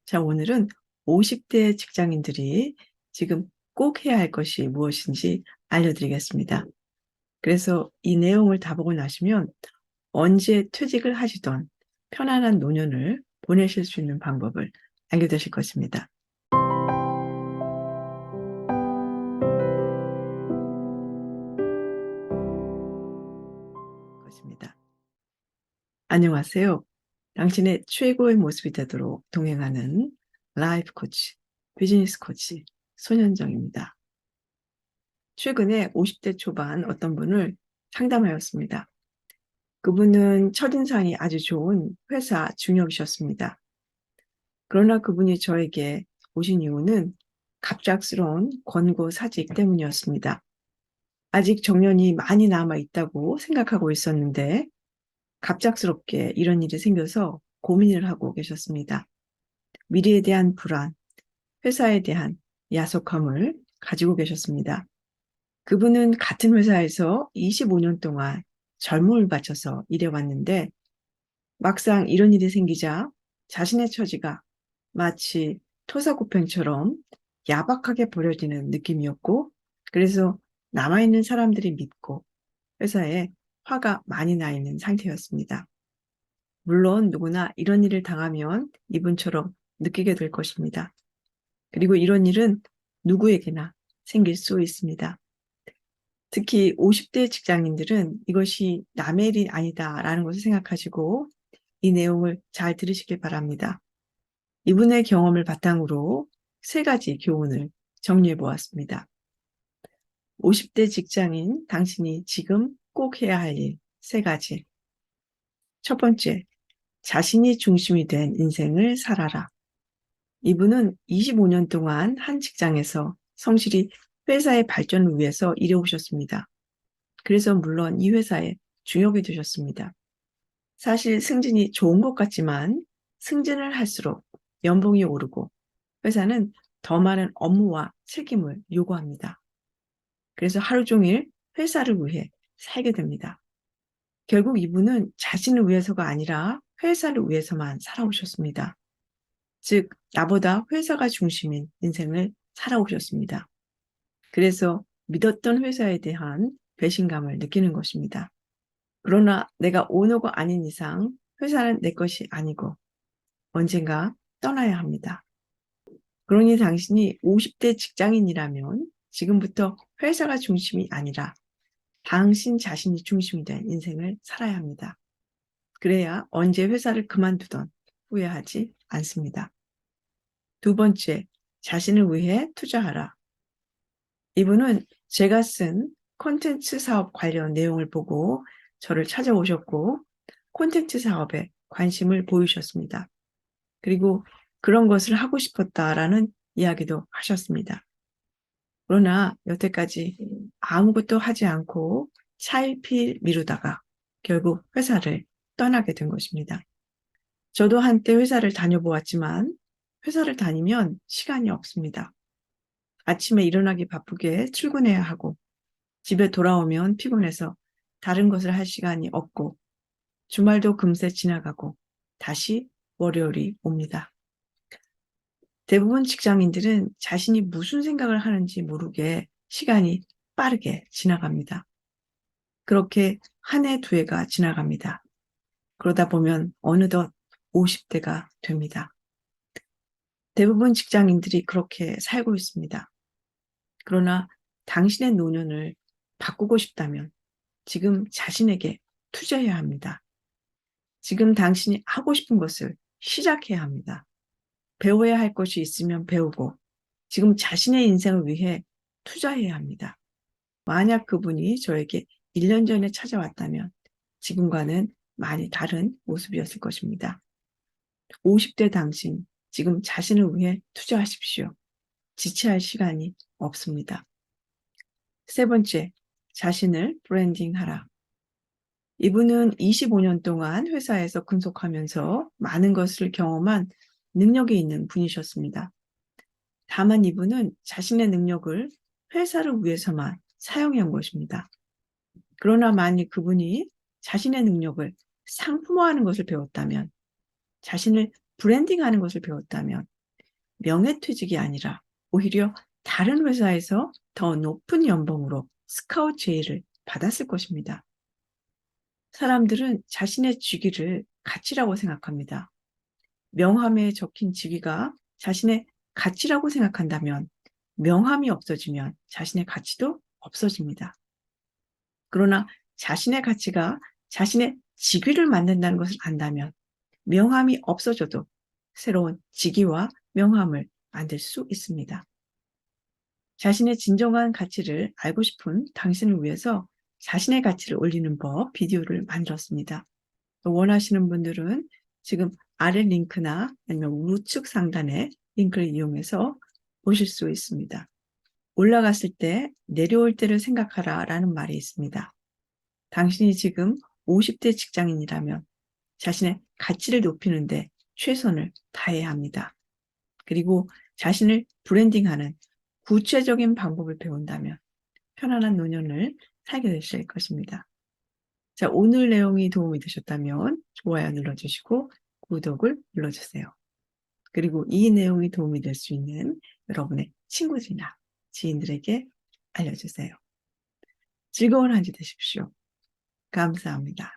자, 오늘은 50대 직장인들이 지금 꼭 해야 할 것이 무엇인지 알려드리겠습니다. 그래서 이 내용을 다 보고 나시면 언제 퇴직을 하시던 편안한 노년을 보내실 수 있는 방법을 알게 되실 것입니다. 안녕하세요. 당신의 최고의 모습이 되도록 동행하는 라이프 코치, 비즈니스 코치 손현정입니다. 최근에 50대 초반 어떤 분을 상담하였습니다. 그분은 첫인상이 아주 좋은 회사 중역이셨습니다. 그러나 그분이 저에게 오신 이유는 갑작스러운 권고사직 때문이었습니다. 아직 정년이 많이 남아있다고 생각하고 있었는데 갑작스럽게 이런 일이 생겨서 고민을 하고 계셨습니다. 미래에 대한 불안, 회사에 대한 야속함을 가지고 계셨습니다. 그분은 같은 회사에서 25년 동안 젊음을 바쳐서 일해왔는데 막상 이런 일이 생기자 자신의 처지가 마치 토사구팽처럼 야박하게 버려지는 느낌이었고, 그래서 남아있는 사람들이 믿고 회사에 화가 많이 나 있는 상태였습니다. 물론 누구나 이런 일을 당하면 이분처럼 느끼게 될 것입니다. 그리고 이런 일은 누구에게나 생길 수 있습니다. 특히 50대 직장인들은 이것이 남의 일이 아니다라는 것을 생각하시고 이 내용을 잘 들으시길 바랍니다. 이분의 경험을 바탕으로 세 가지 교훈을 정리해 보았습니다. 50대 직장인 당신이 지금 꼭 해야 할 일 세 가지. 첫 번째, 자신이 중심이 된 인생을 살아라. 이분은 25년 동안 한 직장에서 성실히 회사의 발전을 위해서 일해오셨습니다. 그래서 물론 이 회사에 중역이 되셨습니다. 사실 승진이 좋은 것 같지만 승진을 할수록 연봉이 오르고 회사는 더 많은 업무와 책임을 요구합니다. 그래서 하루 종일 회사를 위해 살게 됩니다. 결국 이분은 자신을 위해서가 아니라 회사를 위해서만 살아오셨습니다. 즉, 나보다 회사가 중심인 인생을 살아오셨습니다. 그래서 믿었던 회사에 대한 배신감을 느끼는 것입니다. 그러나 내가 오너가 아닌 이상 회사는 내 것이 아니고 언젠가 떠나야 합니다. 그러니 당신이 50대 직장인이라면 지금부터 회사가 중심이 아니라 당신 자신이 중심이 된 인생을 살아야 합니다. 그래야 언제 회사를 그만두던 후회하지 않습니다. 두 번째, 자신을 위해 투자하라. 이분은 제가 쓴 콘텐츠 사업 관련 내용을 보고 저를 찾아오셨고 콘텐츠 사업에 관심을 보이셨습니다. 그리고 그런 것을 하고 싶었다라는 이야기도 하셨습니다. 그러나 여태까지 아무것도 하지 않고 차일피일 미루다가 결국 회사를 떠나게 된 것입니다. 저도 한때 회사를 다녀보았지만 회사를 다니면 시간이 없습니다. 아침에 일어나기 바쁘게 출근해야 하고 집에 돌아오면 피곤해서 다른 것을 할 시간이 없고 주말도 금세 지나가고 다시 월요일이 옵니다. 대부분 직장인들은 자신이 무슨 생각을 하는지 모르게 시간이 빠르게 지나갑니다. 그렇게 한 해, 두 해가 지나갑니다. 그러다 보면 어느덧 50대가 됩니다. 대부분 직장인들이 그렇게 살고 있습니다. 그러나 당신의 노년을 바꾸고 싶다면 지금 자신에게 투자해야 합니다. 지금 당신이 하고 싶은 것을 시작해야 합니다. 배워야 할 것이 있으면 배우고 지금 자신의 인생을 위해 투자해야 합니다. 만약 그분이 저에게 1년 전에 찾아왔다면 지금과는 많이 다른 모습이었을 것입니다. 50대 당신, 지금 자신을 위해 투자하십시오. 지체할 시간이 없습니다. 세 번째, 자신을 브랜딩하라. 이분은 25년 동안 회사에서 근속하면서 많은 것을 경험한 능력이 있는 분이셨습니다. 다만 이분은 자신의 능력을 회사를 위해서만 사용한 것입니다. 그러나 만약 그분이 자신의 능력을 상품화하는 것을 배웠다면, 자신을 브랜딩하는 것을 배웠다면 명예퇴직이 아니라 오히려 다른 회사에서 더 높은 연봉으로 스카우트 제의를 받았을 것입니다. 사람들은 자신의 직위를 가치라고 생각합니다. 명함에 적힌 직위가 자신의 가치라고 생각한다면 명함이 없어지면 자신의 가치도 없어집니다. 그러나 자신의 가치가 자신의 직위를 만든다는 것을 안다면 명함이 없어져도 새로운 직위와 명함을 만들 수 있습니다. 자신의 진정한 가치를 알고 싶은 당신을 위해서 자신의 가치를 올리는 법 비디오를 만들었습니다. 원하시는 분들은 지금 아래 링크나 아니면 우측 상단의 링크를 이용해서 보실 수 있습니다. 올라갔을 때 내려올 때를 생각하라 라는 말이 있습니다. 당신이 지금 50대 직장인이라면 자신의 가치를 높이는데 최선을 다해야 합니다. 그리고 자신을 브랜딩하는 구체적인 방법을 배운다면 편안한 노년을 살게 되실 것입니다. 자, 오늘 내용이 도움이 되셨다면 좋아요 눌러주시고 구독을 눌러주세요. 그리고 이 내용이 도움이 될 수 있는 여러분의 친구들이나 지인들에게 알려주세요. 즐거운 한 주 되십시오. 감사합니다.